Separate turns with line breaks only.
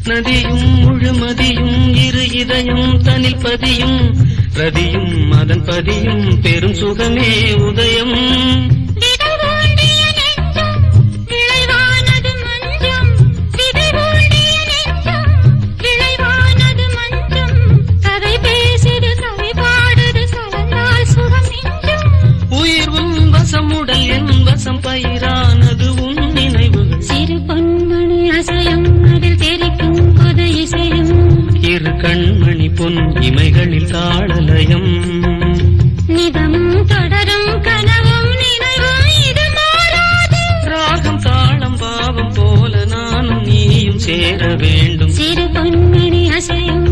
நதியும் முழுமதியும் இரு இதயம் தனில் பதியும் ரதியும் அதன் பதியும் பெரும் சுகமே உதயம். உடல் என் வசம் பயிரானது உன் நினைவுகள்.
சிறு பொன்மணி அசையும் அதில் தெரிக்கும் புது இசையும்.
இரு கண்மணி பொன் இமைகளில் தாளலயம்.
நிதம் தொடரும் கனவும் நினைவும் இது மாறாது.
ராகம் தாளம் பாவம் போல நானும் நீயும் சேர வேண்டும்.
சிறு பொன்மணி அசையும்